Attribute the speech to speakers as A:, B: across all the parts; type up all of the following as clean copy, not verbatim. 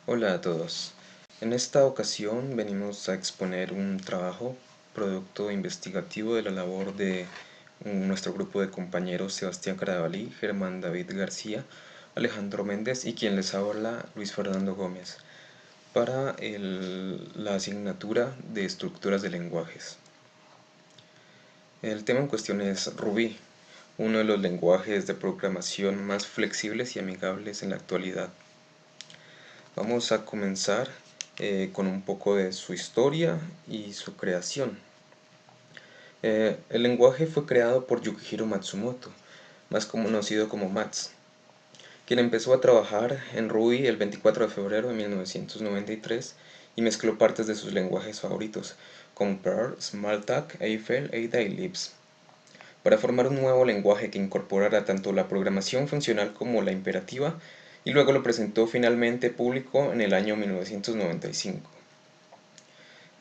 A: Hola a todos. En esta ocasión venimos a exponer un trabajo, producto investigativo de la labor de nuestro grupo de compañeros Sebastián Carabalí, Germán David García, Alejandro Méndez y quien les habla Luis Fernando Gómez, para la asignatura de estructuras de lenguajes. El tema en cuestión es Ruby, uno de los lenguajes de programación más flexibles y amigables en la actualidad. Vamos a comenzar con un poco de su historia y su creación. El lenguaje fue creado por Yukihiro Matsumoto, más conocido como Mats, quien empezó a trabajar en Ruby el 24 de febrero de 1993 y mezcló partes de sus lenguajes favoritos, como Perl, Smalltalk, Eiffel, Ada y Lisp, para formar un nuevo lenguaje que incorporara tanto la programación funcional como la imperativa, y luego lo presentó finalmente público en el año 1995.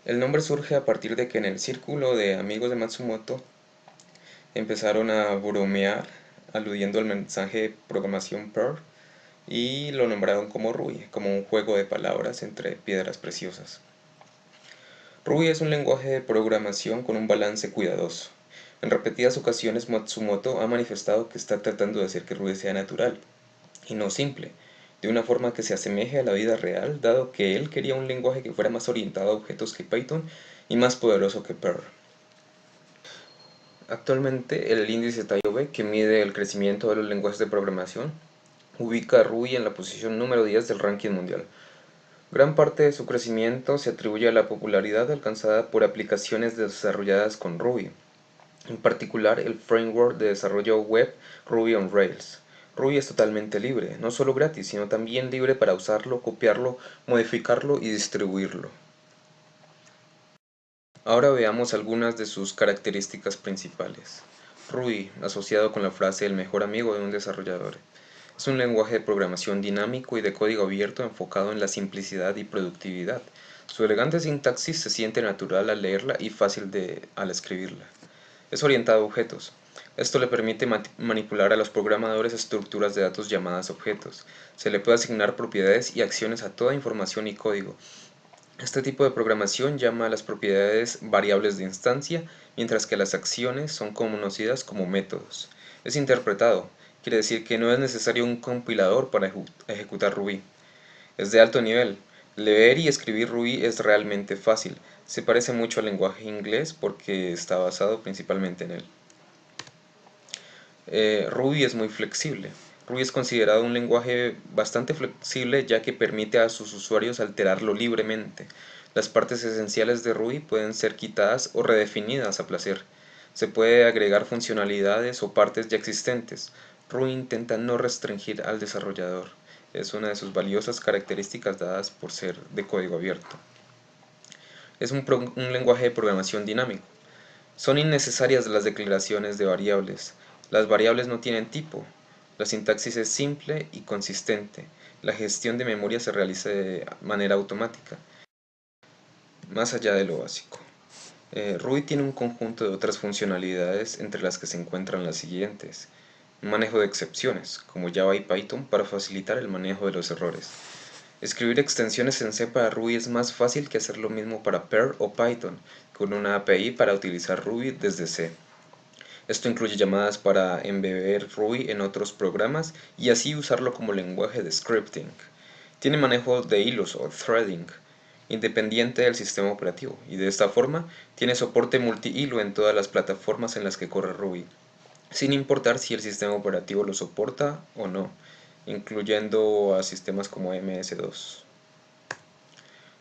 A: El nombre surge a partir de que en el círculo de amigos de Matsumoto empezaron a bromear aludiendo al mensaje de programación Perl y lo nombraron como Ruby, como un juego de palabras entre piedras preciosas. Ruby es un lenguaje de programación con un balance cuidadoso. En repetidas ocasiones Matsumoto ha manifestado que está tratando de hacer que Ruby sea natural y no simple, de una forma que se asemeje a la vida real, dado que él quería un lenguaje que fuera más orientado a objetos que Python y más poderoso que Perl. Actualmente, el índice TIOB, que mide el crecimiento de los lenguajes de programación, ubica a Ruby en la posición número 10 del ranking mundial. Gran parte de su crecimiento se atribuye a la popularidad alcanzada por aplicaciones desarrolladas con Ruby, en particular el framework de desarrollo web Ruby on Rails. Ruby es totalmente libre, no solo gratis, sino también libre para usarlo, copiarlo, modificarlo y distribuirlo. Ahora veamos algunas de sus características principales. Ruby, asociado con la frase el mejor amigo de un desarrollador. Es un lenguaje de programación dinámico y de código abierto enfocado en la simplicidad y productividad. Su elegante sintaxis se siente natural al leerla y fácil al escribirla. Es orientado a objetos. Esto le permite manipular a los programadores estructuras de datos llamadas objetos. Se le puede asignar propiedades y acciones a toda información y código. Este tipo de programación llama a las propiedades variables de instancia, mientras que las acciones son conocidas como métodos. Es interpretado, quiere decir que no es necesario un compilador para ejecutar Ruby. Es de alto nivel. Leer y escribir Ruby es realmente fácil. Se parece mucho al lenguaje inglés porque está basado principalmente en él. Ruby es muy flexible. Ruby es considerado un lenguaje bastante flexible ya que permite a sus usuarios alterarlo libremente. Las partes esenciales de Ruby pueden ser quitadas o redefinidas a placer. Se puede agregar funcionalidades o partes ya existentes. Ruby intenta no restringir al desarrollador. Es una de sus valiosas características dadas por ser de código abierto. Es un lenguaje de programación dinámico. Son innecesarias las declaraciones de variables. Las variables no tienen tipo. La sintaxis es simple y consistente. La gestión de memoria se realiza de manera automática, más allá de lo básico. Ruby tiene un conjunto de otras funcionalidades entre las que se encuentran las siguientes. Manejo de excepciones, como Java y Python, para facilitar el manejo de los errores. Escribir extensiones en C para Ruby es más fácil que hacer lo mismo para Perl o Python, con una API para utilizar Ruby desde C. Esto incluye llamadas para embeber Ruby en otros programas y así usarlo como lenguaje de scripting. Tiene manejo de hilos o threading, independiente del sistema operativo, y de esta forma tiene soporte multihilo en todas las plataformas en las que corre Ruby, sin importar si el sistema operativo lo soporta o no, incluyendo a sistemas como MS2.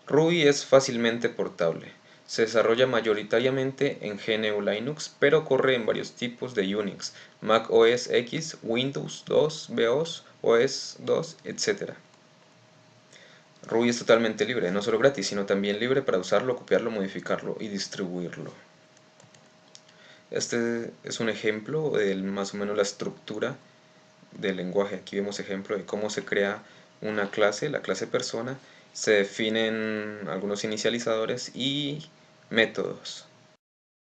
A: Ruby es fácilmente portable. Se desarrolla mayoritariamente en GNU Linux, pero corre en varios tipos de Unix, Mac OS X, Windows 2, BEOS, OS 2, etc. Ruby es totalmente libre, no solo gratis, sino también libre para usarlo, copiarlo, modificarlo y distribuirlo. Este es un ejemplo de más o menos la estructura del lenguaje. Aquí vemos ejemplo de cómo se crea una clase, la clase persona, se definen algunos inicializadores y métodos.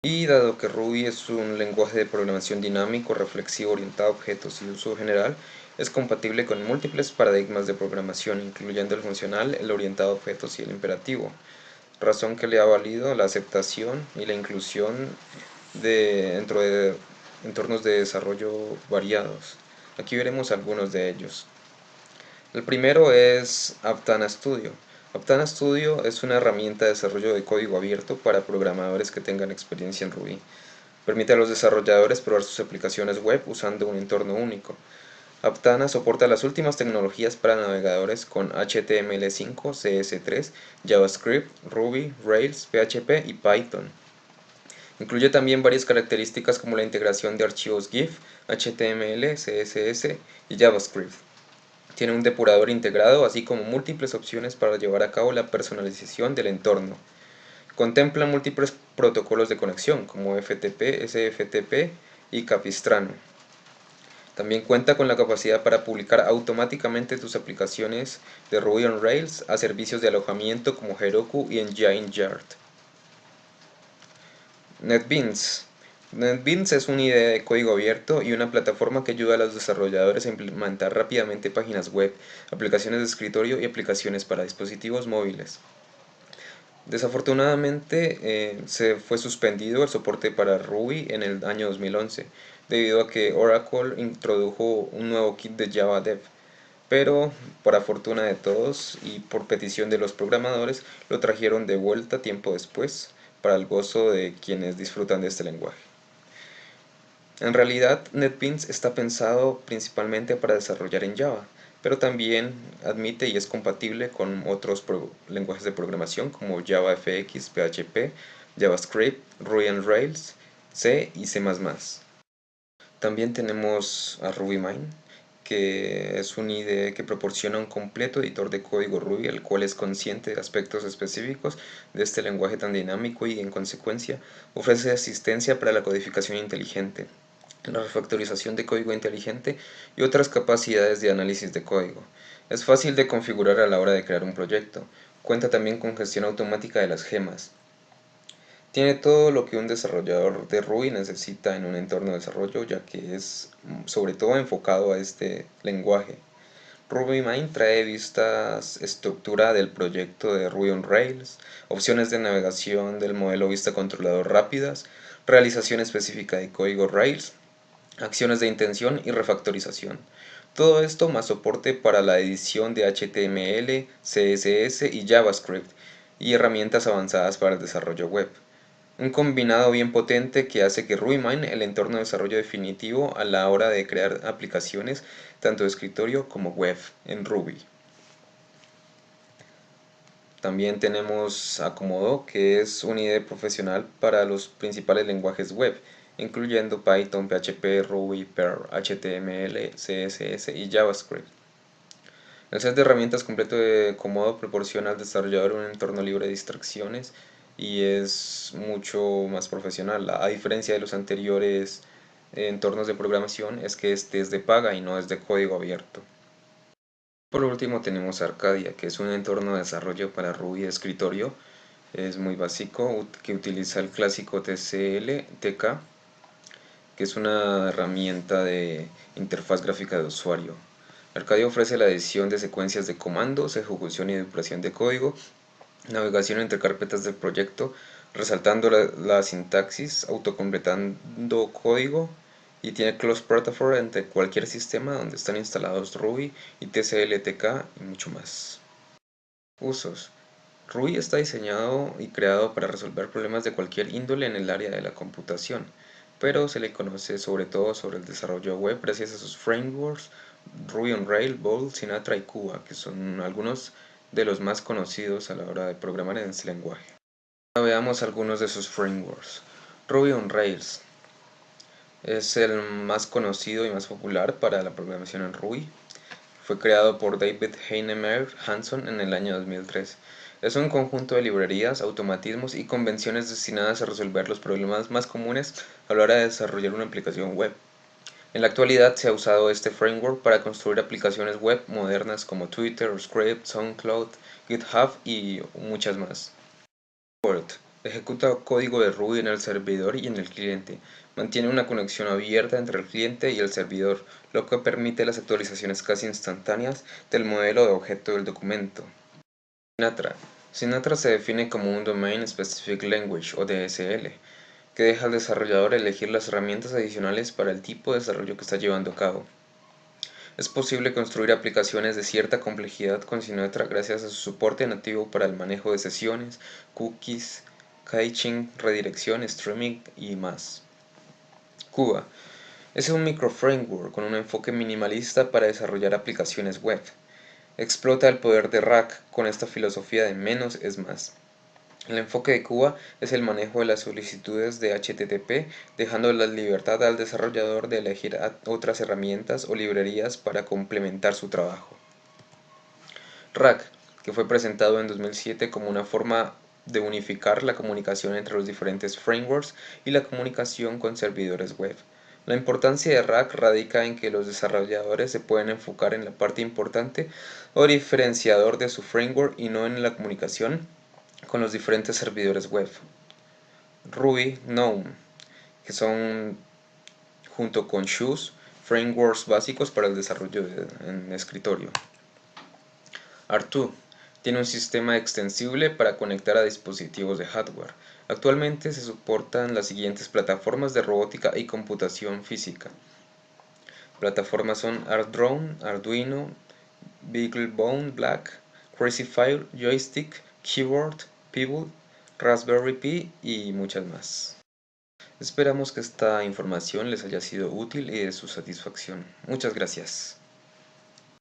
A: Y dado que Ruby es un lenguaje de programación dinámico, reflexivo, orientado a objetos y de uso general, Es compatible con múltiples paradigmas de programación, incluyendo el funcional, el orientado a objetos y el imperativo, razón que le ha valido la aceptación y la inclusión dentro de entornos de desarrollo variados. Aquí veremos algunos de ellos. El primero es Aptana Studio. Aptana Studio es una herramienta de desarrollo de código abierto para programadores que tengan experiencia en Ruby. Permite a los desarrolladores probar sus aplicaciones web usando un entorno único. Aptana soporta las últimas tecnologías para navegadores con HTML5, CS3, JavaScript, Ruby, Rails, PHP y Python. Incluye también varias características como la integración de archivos GIF, HTML, CSS y JavaScript. Tiene un depurador integrado, así como múltiples opciones para llevar a cabo la personalización del entorno. Contempla múltiples protocolos de conexión, como FTP, SFTP y Capistrano. También cuenta con la capacidad para publicar automáticamente tus aplicaciones de Ruby on Rails a servicios de alojamiento como Heroku y Engine Yard. NetBeans. NetBeans es una idea de código abierto y una plataforma que ayuda a los desarrolladores a implementar rápidamente páginas web, aplicaciones de escritorio y aplicaciones para dispositivos móviles. Desafortunadamente se fue suspendido el soporte para Ruby en el año 2011 debido a que Oracle introdujo un nuevo kit de Java Dev, pero para fortuna de todos y por petición de los programadores lo trajeron de vuelta tiempo después para el gozo de quienes disfrutan de este lenguaje. En realidad, NetBeans está pensado principalmente para desarrollar en Java, pero también admite y es compatible con otros lenguajes de programación como JavaFX, PHP, JavaScript, Ruby on Rails, C y C++. También tenemos a RubyMine, que es un IDE que proporciona un completo editor de código Ruby, el cual es consciente de aspectos específicos de este lenguaje tan dinámico y, en consecuencia, ofrece asistencia para la codificación inteligente, la refactorización de código inteligente y otras capacidades de análisis de código. Es fácil de configurar a la hora de crear un proyecto. Cuenta también con gestión automática de las gemas. Tiene todo lo que un desarrollador de Ruby necesita en un entorno de desarrollo, ya que es sobre todo enfocado a este lenguaje. RubyMine trae vistas estructura del proyecto de Ruby on Rails, opciones de navegación del modelo vista controlador rápidas, realización específica de código Rails, acciones de intención y refactorización. Todo esto más soporte para la edición de HTML, CSS y JavaScript y herramientas avanzadas para el desarrollo web. Un combinado bien potente que hace que RubyMine el entorno de desarrollo definitivo a la hora de crear aplicaciones tanto de escritorio como web en Ruby. También tenemos Acomodo, que es una IDE profesional para los principales lenguajes web, incluyendo Python, PHP, Ruby, Perl, HTML, CSS y JavaScript. El set de herramientas completo de Acomodo proporciona al desarrollador un entorno libre de distracciones y es mucho más profesional. A diferencia de los anteriores entornos de programación, es que este es de paga y no es de código abierto. Por último tenemos Arcadia, que es un entorno de desarrollo para Ruby de escritorio. Es muy básico, que utiliza el clásico TCL/TK, que es una herramienta de interfaz gráfica de usuario. Arcadia ofrece la edición de secuencias de comandos, ejecución y depuración de código, navegación entre carpetas del proyecto, resaltando la sintaxis, autocompletando código, y tiene Close Protocol entre cualquier sistema donde están instalados Ruby y TCL/TK y mucho más. Usos. Ruby está diseñado y creado para resolver problemas de cualquier índole en el área de la computación, pero se le conoce sobre todo sobre el desarrollo web gracias a sus frameworks Ruby on Rails, Bolt, Sinatra y Cuba, que son algunos de los más conocidos a la hora de programar en este lenguaje. Ahora veamos algunos de sus frameworks. Ruby on Rails es el más conocido y más popular para la programación en Ruby. Fue creado por David Heinemeier Hansson en el año 2003. Es un conjunto de librerías, automatismos y convenciones destinadas a resolver los problemas más comunes a la hora de desarrollar una aplicación web. En la actualidad se ha usado este framework para construir aplicaciones web modernas como Twitter, Script, SoundCloud, GitHub y muchas más. Ejecuta código de Ruby en el servidor y en el cliente. Mantiene una conexión abierta entre el cliente y el servidor, lo que permite las actualizaciones casi instantáneas del modelo de objeto del documento. Sinatra. Sinatra se define como un Domain Specific Language o DSL, que deja al desarrollador elegir las herramientas adicionales para el tipo de desarrollo que está llevando a cabo. Es posible construir aplicaciones de cierta complejidad con Sinatra gracias a su soporte nativo para el manejo de sesiones, cookies, caching, redirección, streaming y más. Cuba. Es un microframework con un enfoque minimalista para desarrollar aplicaciones web. Explota el poder de Rack con esta filosofía de menos es más. El enfoque de Cuba es el manejo de las solicitudes de HTTP, dejando la libertad al desarrollador de elegir otras herramientas o librerías para complementar su trabajo. Rack, que fue presentado en 2007 como una forma de unificar la comunicación entre los diferentes frameworks y la comunicación con servidores web. La importancia de Rack radica en que los desarrolladores se pueden enfocar en la parte importante o diferenciador de su framework y no en la comunicación con los diferentes servidores web. Ruby, Gnome, que son junto con Shoes, frameworks básicos para el desarrollo en escritorio. Artoo tiene un sistema extensible para conectar a dispositivos de hardware. Actualmente se soportan las siguientes plataformas de robótica y computación física. Plataformas son ArtDrone, Arduino, BeagleBone Black, Crazyfire, Joystick, Keyboard, Pebble, Raspberry Pi y muchas más. Esperamos que esta información les haya sido útil y de su satisfacción. Muchas gracias.